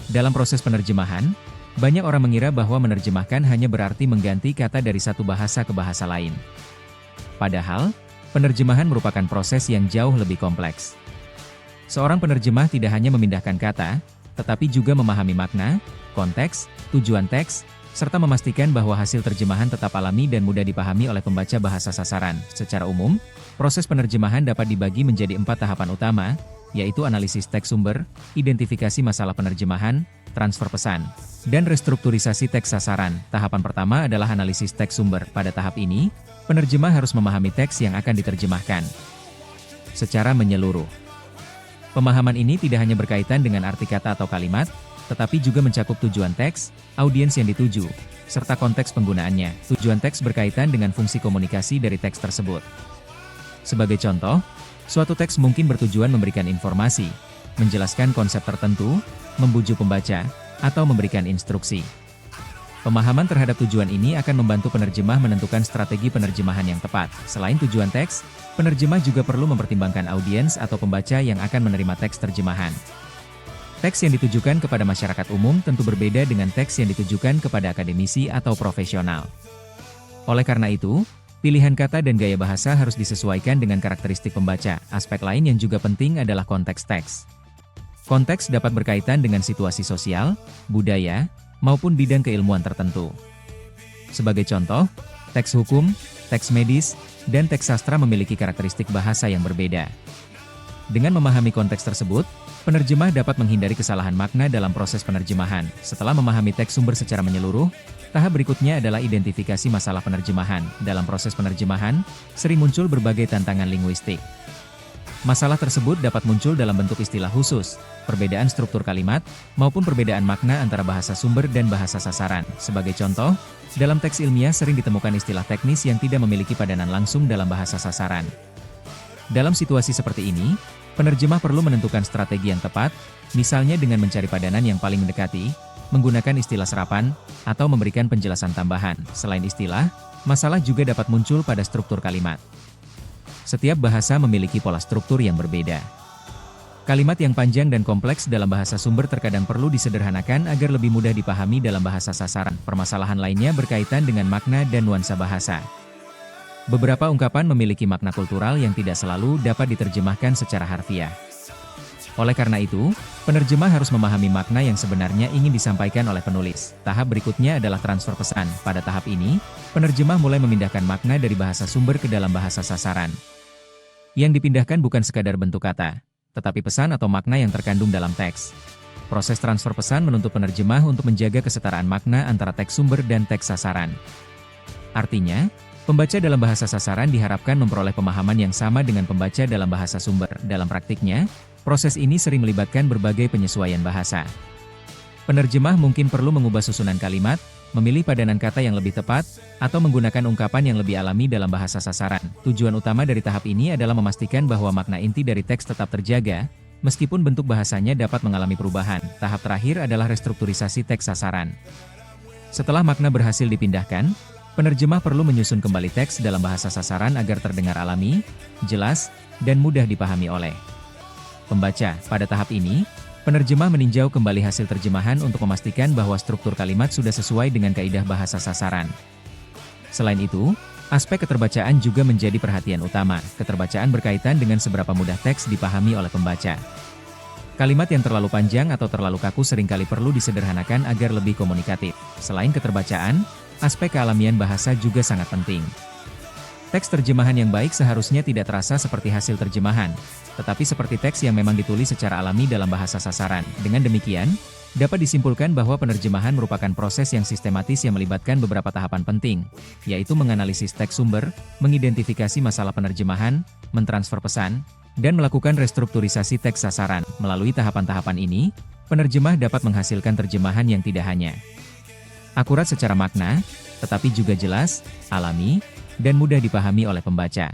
Dalam proses penerjemahan, banyak orang mengira bahwa menerjemahkan hanya berarti mengganti kata dari satu bahasa ke bahasa lain. Padahal, penerjemahan merupakan proses yang jauh lebih kompleks. Seorang penerjemah tidak hanya memindahkan kata, tetapi juga memahami makna, konteks, tujuan teks, serta memastikan bahwa hasil terjemahan tetap alami dan mudah dipahami oleh pembaca bahasa sasaran. Secara umum, proses penerjemahan dapat dibagi menjadi 4 tahapan utama, yaitu analisis teks sumber, identifikasi masalah penerjemahan, transfer pesan, dan restrukturisasi teks sasaran. Tahapan pertama adalah analisis teks sumber. Pada tahap ini, penerjemah harus memahami teks yang akan diterjemahkan secara menyeluruh. Pemahaman ini tidak hanya berkaitan dengan arti kata atau kalimat, tetapi juga mencakup tujuan teks, audiens yang dituju, serta konteks penggunaannya. Tujuan teks berkaitan dengan fungsi komunikasi dari teks tersebut. Sebagai contoh, suatu teks mungkin bertujuan memberikan informasi, menjelaskan konsep tertentu, membujuk pembaca, atau memberikan instruksi. Pemahaman terhadap tujuan ini akan membantu penerjemah menentukan strategi penerjemahan yang tepat. Selain tujuan teks, penerjemah juga perlu mempertimbangkan audiens atau pembaca yang akan menerima teks terjemahan. Teks yang ditujukan kepada masyarakat umum tentu berbeda dengan teks yang ditujukan kepada akademisi atau profesional. Oleh karena itu, pilihan kata dan gaya bahasa harus disesuaikan dengan karakteristik pembaca. Aspek lain yang juga penting adalah konteks teks. Konteks dapat berkaitan dengan situasi sosial, budaya, maupun bidang keilmuan tertentu. Sebagai contoh, teks hukum, teks medis, dan teks sastra memiliki karakteristik bahasa yang berbeda. Dengan memahami konteks tersebut, penerjemah dapat menghindari kesalahan makna dalam proses penerjemahan. Setelah memahami teks sumber secara menyeluruh, tahap berikutnya adalah identifikasi masalah penerjemahan. Dalam proses penerjemahan, sering muncul berbagai tantangan linguistik. Masalah tersebut dapat muncul dalam bentuk istilah khusus, perbedaan struktur kalimat, maupun perbedaan makna antara bahasa sumber dan bahasa sasaran. Sebagai contoh, dalam teks ilmiah sering ditemukan istilah teknis yang tidak memiliki padanan langsung dalam bahasa sasaran. Dalam situasi seperti ini, penerjemah perlu menentukan strategi yang tepat, misalnya dengan mencari padanan yang paling mendekati, menggunakan istilah serapan, atau memberikan penjelasan tambahan. Selain istilah, masalah juga dapat muncul pada struktur kalimat. Setiap bahasa memiliki pola struktur yang berbeda. Kalimat yang panjang dan kompleks dalam bahasa sumber terkadang perlu disederhanakan agar lebih mudah dipahami dalam bahasa sasaran. Permasalahan lainnya berkaitan dengan makna dan nuansa bahasa. Beberapa ungkapan memiliki makna kultural yang tidak selalu dapat diterjemahkan secara harfiah. Oleh karena itu, penerjemah harus memahami makna yang sebenarnya ingin disampaikan oleh penulis. Tahap berikutnya adalah transfer pesan. Pada tahap ini, penerjemah mulai memindahkan makna dari bahasa sumber ke dalam bahasa sasaran. Yang dipindahkan bukan sekadar bentuk kata, tetapi pesan atau makna yang terkandung dalam teks. Proses transfer pesan menuntut penerjemah untuk menjaga kesetaraan makna antara teks sumber dan teks sasaran. Artinya, pembaca dalam bahasa sasaran diharapkan memperoleh pemahaman yang sama dengan pembaca dalam bahasa sumber. Dalam praktiknya, proses ini sering melibatkan berbagai penyesuaian bahasa. Penerjemah mungkin perlu mengubah susunan kalimat, memilih padanan kata yang lebih tepat, atau menggunakan ungkapan yang lebih alami dalam bahasa sasaran. Tujuan utama dari tahap ini adalah memastikan bahwa makna inti dari teks tetap terjaga, meskipun bentuk bahasanya dapat mengalami perubahan. Tahap terakhir adalah restrukturisasi teks sasaran. Setelah makna berhasil dipindahkan, penerjemah perlu menyusun kembali teks dalam bahasa sasaran agar terdengar alami, jelas, dan mudah dipahami oleh pembaca. Pada tahap ini, penerjemah meninjau kembali hasil terjemahan untuk memastikan bahwa struktur kalimat sudah sesuai dengan kaidah bahasa sasaran. Selain itu, aspek keterbacaan juga menjadi perhatian utama. Keterbacaan berkaitan dengan seberapa mudah teks dipahami oleh pembaca. Kalimat yang terlalu panjang atau terlalu kaku seringkali perlu disederhanakan agar lebih komunikatif. Selain keterbacaan, aspek kealamian bahasa juga sangat penting. Teks terjemahan yang baik seharusnya tidak terasa seperti hasil terjemahan, tetapi seperti teks yang memang ditulis secara alami dalam bahasa sasaran. Dengan demikian, dapat disimpulkan bahwa penerjemahan merupakan proses yang sistematis yang melibatkan beberapa tahapan penting, yaitu menganalisis teks sumber, mengidentifikasi masalah penerjemahan, mentransfer pesan, dan melakukan restrukturisasi teks sasaran. Melalui tahapan-tahapan ini, penerjemah dapat menghasilkan terjemahan yang tidak hanya akurat secara makna, tetapi juga jelas, alami, dan mudah dipahami oleh pembaca.